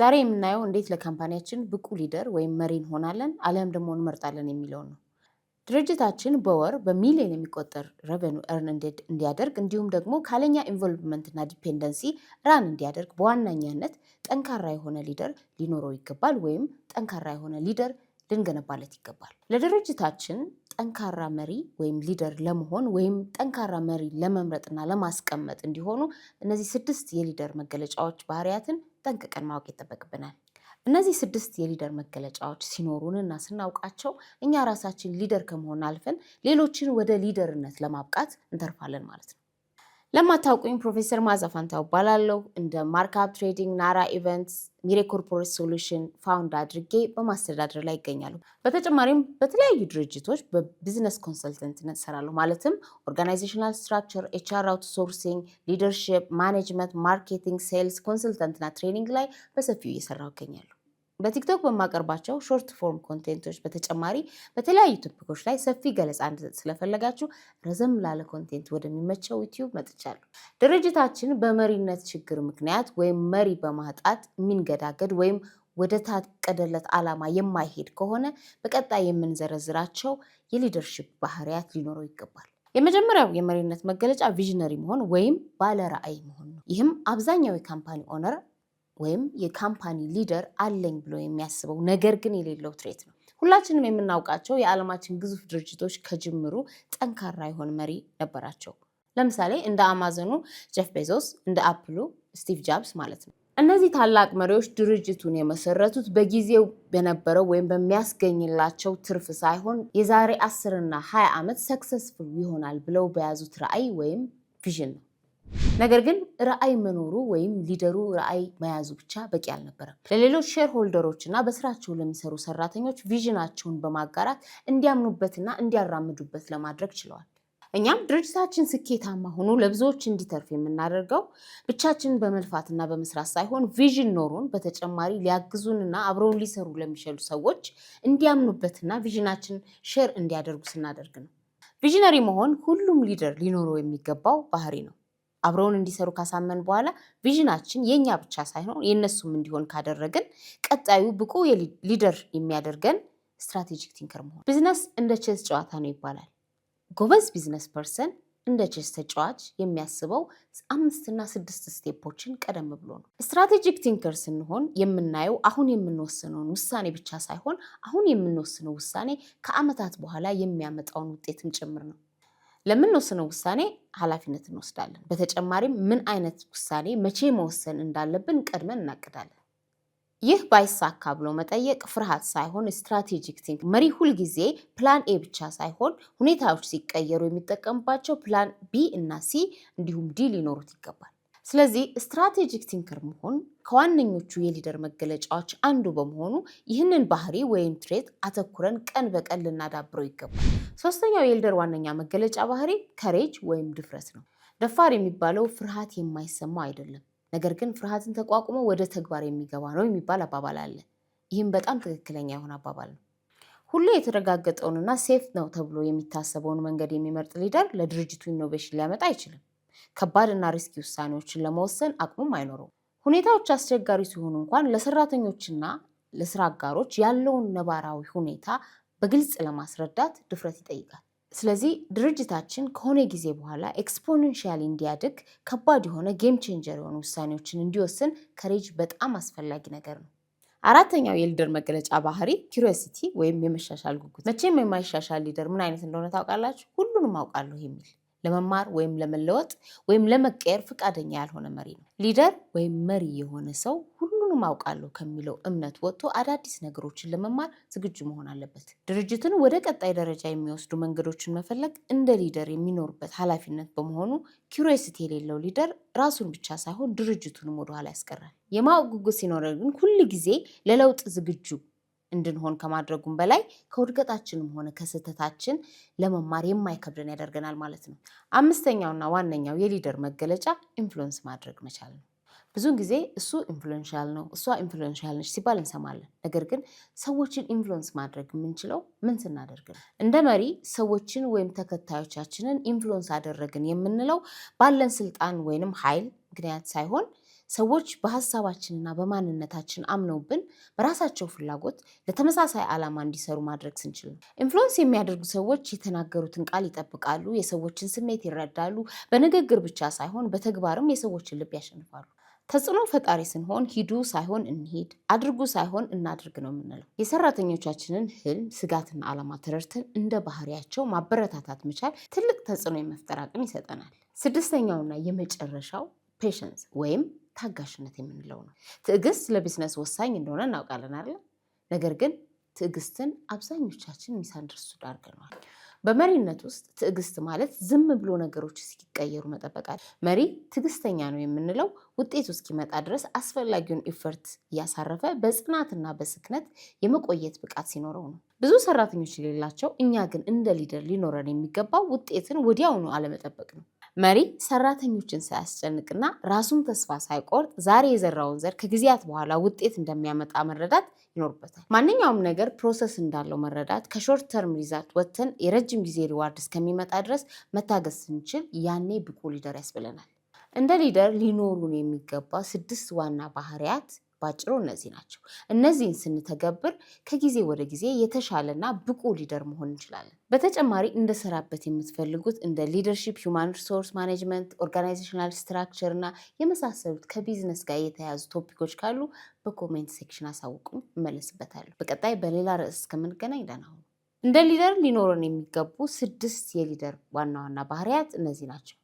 ዛሬ የምናየው እንዴት ለካምፓኒያችን ብቁ ሊደር ወይም መሪ እንሆናለን አሊያም ደግሞ እንመርጣለን የሚለው ነው። ድርጅታችን በወር በሚሊዮን የሚቆጠር revenue earn እንዲያደርግ እንዲሁም ደግሞ ካለኛ ኢንቮልቭመንት እና ዲፔንደንሲ ራን እንዲያደርግ በዋናኛነት ጠንካራ የሆነ ሊደር ሊኖረው ይገባል ወይም ጠንካራ የሆነ ሊደር ልንገነባለት ይገባል። ለድርጅታችን ጠንካራ መሪ ወይም ሊደር ለመሆን ወይም ጠንካራ መሪ ለመምረጥና ለማስቀመጥ እንዲሆኑ እነዚህ 6 የሊደር መገለጫዎች ባህሪያትን ጠንቅቀን ማወቅ ይጠበቅብናል። እነዚህ 6 የሊደር መገለጫዎች ሲኖሩንና ስናውቃቸው እኛ ራሳችን ሊደር ከመሆን አልፈን ሌሎችን ወደ ሊደርነት ለማብቃት እንተርፋለን ማለት ነው። ለማታውቁኝ ፕሮፌሰር መዓዛ ፋንታው እባላለሁ። እንደ ማርክአፕ ትሬዲንግ፣ ናራ ኢቨንትስ፣ ሚሬ ኮርፖሬት ሶሉሽን ፋውንድ አድርጌ በማስተዳደር ላይ ይገኛሉ። በተጨማሪም በተለያዩ ድርጅቶች በቢዝነስ ኮንሰልተንትነት እሰራለሁ። ማለትም ኦርጋናይዜሽናል ስትራክቸር፣ ኤችአር አውትሶርሲንግ፣ ሊደርሺፕ፣ ማኔጅመንት፣ ማርኬቲንግ፣ ሴልስ ኮንሰልተንትና ትሬኒንግ ላይ በሰፊው እየሰራሁ እገኛለሁ። በቲክቶክ በማቀርባቸው ሾርት ፎርም ኮንቴንቶች በተጨማሪ በተለያዩ ቶፒኮች ላይ ሰፊ ገለጻ እንድሰጥ ስለፈለጋችሁ ረዘም ላለ ኮንቴንት ወደሚመቸው ዩቲዩብ መጥቻለሁ። ድርጅታችን በመሪነት ችግር ምክንያት ወይም መሪ በማጣት የሚንገዳገድ ወይም ወደ ታቀደለት ዓላማ የማይሄድ ከሆነ በቀጣይ የምንዘረዝራቸው የሊደርሺፕ ባህሪያት ሊኖረው ይገባል። የመጀመሪያው የመሪነት መገለጫ ቪዥነሪ መሆን ወይም ባለ ራዕይ መሆን ነው። ይህም አብዛኛው የካምፓኒ ኦነር ወይም የካምፓኒ ሊደር አለኝ ብሎ የሚያስበው ነገር ግን የሌለው ትሬት ነው። ሁላችንም የምናውቃቸው የዓለማችን ግዙፍ ድርጅቶች ከጅምሩ ጠንካራ የሆነ መሪ ነበራቸው። ለምሳሌ እንደ አማዞኑ ጄፍ ቤዞስ፣ እንደ አፕሉ ስቲቭ ጃብስ ማለት ነው። እነዚህ ታላቅ መሪዎች ድርጅቱን የመሰረቱት በጊዜው በነበረው ወይም በሚያስገኝላቸው ትርፍ ሳይሆን የዛሬ 10 እና 20 ዓመት ሰክሰስፉል ይሆናል ብለው በያዙት ራዕይ ወይም ቪዥን ነው። ነገር ግን ራዕይ መኖሩ ወይም ሊደሩ ራዕይ መያዙ ብቻ በቂ አልነበረም። ለሌሎች ሼር ሆልደሮች እና በስራቸው ለሚሰሩ ሰራተኞች ቪዥናቸውን በማጋራት እንዲያምኑበትና እንዲያራምዱበት ለማድረግ ችለዋል። እኛም ድርጅታችን ስኬታማ ሆኖ ለብዙዎች እንዲተርፍ የምናደርገው ብቻችንን በመልፋትና በመስራት ሳይሆን ቪዥን ኖሩን በተጨማሪ ሊያግዙንና አብረውን ሊሰሩ ለሚችሉ ሰዎች እንዲያምኑበትና ቪዥናችን ሼር እንዲያደርጉ ስናደርግ ነው። ቪዥነሪ መሆን ሁሉም ሊደር ሊኖረው የሚገባው ባህሪ ነው። አብረውን እንዲሰሩ ካሳመን በኋላ ቪዥናችን የኛ ብቻ ሳይሆን የነሱም እንዲሆን ካደረግን ቀጣዩ ብቁ ሊደር የሚያደርገን ስትራቴጂክ ቲንከር መሆን። ቢዝነስ እንደ ቼስ ጨዋታ ነው ይባላል። ጎበዝ ቢዝነስ ፐርሰን እንደ ቼስ ተጫዋች የሚያስበው 5 እና 6 ስቴፖችን ቀደም ብሎ ነው። ስትራቴጂክ ቲንከር ስንሆን የምናየው አሁን የምንወስነውን ውሳኔ ብቻ ሳይሆን አሁን የምንወስነው ውሳኔ ከዓመታት በኋላ የሚያመጣውን ውጤትም ጭምር ነው። ለምንወስነው ውሳኔ ኃላፊነት እንወስዳለን። በተጨማሪም ምን አይነት ውሳኔ መቼ መወሰን እንዳለብን ቀድመን እናቅዳለን። ይህ ባይሳካ ብሎ መጠየቅ ፍርሃት ሳይሆን ስትራቴጂክ ቲንክ። መሪ ሁልጊዜ ፕላን ኤ ብቻ ሳይሆን ሁኔታዎች ሲቀየሩ የሚጠቀምባቸው ፕላን ቢ እና ሲ እንዲሁም ዲ ሊኖሩት ይገባል። ስለዚህ ስትራቴጂክ ቲንከር መሆን ከዋነኞቹ የሊደር መገለጫዎች አንዱ በመሆኑ ይህንን ባህሪ ወይም ትሬት አተኩረን ቀን በቀን ልናዳብረው ይገባል። ሶስተኛው የሊደር ዋነኛ መገለጫ ባህሪ ከሬጅ ወይም ድፍረት ነው። ደፋር የሚባለው ፍርሃት የማይሰማው አይደለም፣ ነገር ግን ፍርሃትን ተቋቁሞ ወደ ተግባር የሚገባ ነው የሚባል አባባል አለ። ይህም በጣም ትክክለኛ የሆነ አባባል ነው። ሁሌ የተረጋገጠውንና ሴፍ ነው ተብሎ የሚታሰበውን መንገድ የሚመርጥ ሊደር ለድርጅቱ ኢኖቬሽን ሊያመጣ አይችልም። ከባድ እና ሪስኪ ውሳኔዎችን ለመወሰን አቅሙም አይኖረውም። ሁኔታዎች አስቸጋሪ ሲሆኑ እንኳን ለሰራተኞችና ለስራ አጋሮች ያለውን ነባራዊ ሁኔታ በግልጽ ለማስረዳት ድፍረት ይጠይቃል። ስለዚህ ድርጅታችን ከሆነ ጊዜ በኋላ ኤክስፖኔንሻሊ እንዲያድግ ከባድ የሆነ ጌም ቼንጀር የሆኑ ውሳኔዎችን እንዲወስን ከሬጅ በጣም አስፈላጊ ነገር ነው። አራተኛው የሊደር መገለጫ ባህሪ ኪዩሪዮሲቲ ወይም የመሻሻል ጉጉት። መቼም የማይሻሻል ሊደር ምን አይነት እንደሆነ ታውቃላችሁ? ሁሉንም አውቃለሁ የሚል ለመማር ወይም ለመለወጥ ወይም ለመቀየር ፈቃደኛ ያልሆነ መሪ ነው። ሊደር ወይም መሪ የሆነ ሰው ሁሉንም አውቃለሁ ከሚለው እምነት ወጥቶ አዳዲስ ነገሮችን ለመማር ዝግጁ መሆን አለበት። ድርጅትን ወደ ቀጣይ ደረጃ የሚወስዱ መንገዶችን መፈለግ እንደ ሊደር የሚኖርበት ኃላፊነት በመሆኑ ኪዩሪዮሲቲ የሌለው ሊደር ራሱን ብቻ ሳይሆን ድርጅቱንም ወደኋላ ያስቀራል። የማወቅ ጉጉት ሲኖረን ግን ሁል ጊዜ ለለውጥ ዝግጁ እንድንሆን ከማድረጉም በላይ ከውድቀታችንም ሆነ ከስህተታችን ለመማር የማይከብደን ያደርገናል ማለት ነው። አምስተኛውና ዋነኛው የሊደር መገለጫ ኢንፍሉዌንስ ማድረግ መቻል ነው። ብዙውን ጊዜ እሱ ኢንፍሉዌንሻል ነው፣ እሷ ኢንፍሉዌንሻል ነች ሲባል እንሰማለን። ነገር ግን ሰዎችን ኢንፍሉዌንስ ማድረግ የምንችለው ምን ስናደርግ ነው? እንደ መሪ ሰዎችን ወይም ተከታዮቻችንን ኢንፍሉዌንስ አደረግን የምንለው ባለን ስልጣን ወይንም ኃይል ምክንያት ሳይሆን ሰዎች በሀሳባችንና በማንነታችን አምነውብን በራሳቸው ፍላጎት ለተመሳሳይ ዓላማ እንዲሰሩ ማድረግ ስንችል ነው። ኢንፍሉዌንስ የሚያደርጉ ሰዎች የተናገሩትን ቃል ይጠብቃሉ፣ የሰዎችን ስሜት ይረዳሉ፣ በንግግር ብቻ ሳይሆን በተግባርም የሰዎችን ልብ ያሸንፋሉ። ተጽዕኖ ፈጣሪ ስንሆን ሂዱ ሳይሆን እንሂድ፣ አድርጉ ሳይሆን እናድርግ ነው የምንለው። የሰራተኞቻችንን ህልም፣ ስጋትና ዓላማ ተረድተን እንደ ባህሪያቸው ማበረታታት መቻል ትልቅ ተጽዕኖ የመፍጠር አቅም ይሰጠናል። ስድስተኛውና የመጨረሻው ፔሸንስ ወይም ታጋሽነት የምንለው ነው። ትዕግስት ለቢዝነስ ወሳኝ እንደሆነ እናውቃለን አይደል? ነገር ግን ትዕግስትን አብዛኞቻችን ሚስ አንደርስቱድ አድርገናል። በመሪነት ውስጥ ትዕግስት ማለት ዝም ብሎ ነገሮች እስኪቀየሩ መጠበቅ አለ። መሪ ትዕግስተኛ ነው የምንለው ውጤቱ እስኪመጣ ድረስ አስፈላጊውን ኢፈርት እያሳረፈ በጽናትና በስክነት የመቆየት ብቃት ሲኖረው ነው። ብዙ ሰራተኞች የሌላቸው እኛ ግን እንደ ሊደር ሊኖረን የሚገባው ውጤትን ወዲያውኑ አለመጠበቅ ነው። መሪ ሰራተኞችን ሳያስጨንቅና ራሱን ተስፋ ሳይቆርጥ ዛሬ የዘራውን ዘር ከጊዜያት በኋላ ውጤት እንደሚያመጣ መረዳት ይኖርበታል። ማንኛውም ነገር ፕሮሰስ እንዳለው መረዳት፣ ከሾርት ተርም ሪዛልት ወጥተን የረጅም ጊዜ ሪዋርድ እስከሚመጣ ድረስ መታገስ ስንችል ያኔ ብቁ ሊደር ያስብለናል። እንደ ሊደር ሊኖሩን የሚገባ 6 ዋና ባህሪያት ባጭሩ እነዚህ ናቸው። እነዚህን ስንተገብር ከጊዜ ወደ ጊዜ የተሻለና ብቁ ሊደር መሆን እንችላለን። በተጨማሪ እንደሰራበት የምትፈልጉት እንደ ሊደርሺፕ፣ ሁማን ሪሶርስ ማኔጅመንት፣ ኦርጋናይዜሽናል ስትራክቸር እና የመሳሰሉት ከቢዝነስ ጋር የተያያዙ ቶፒኮች ካሉ በኮሜንት ሴክሽን አሳውቁኝ፣ እመለስበታለሁ። በቀጣይ በሌላ ርዕስ እስከምንገናኝ ደህና ሁኑ። እንደ ሊደር ሊኖረን የሚገቡ 6 የሊደር ዋና ዋና ባህሪያት እነዚህ ናቸው።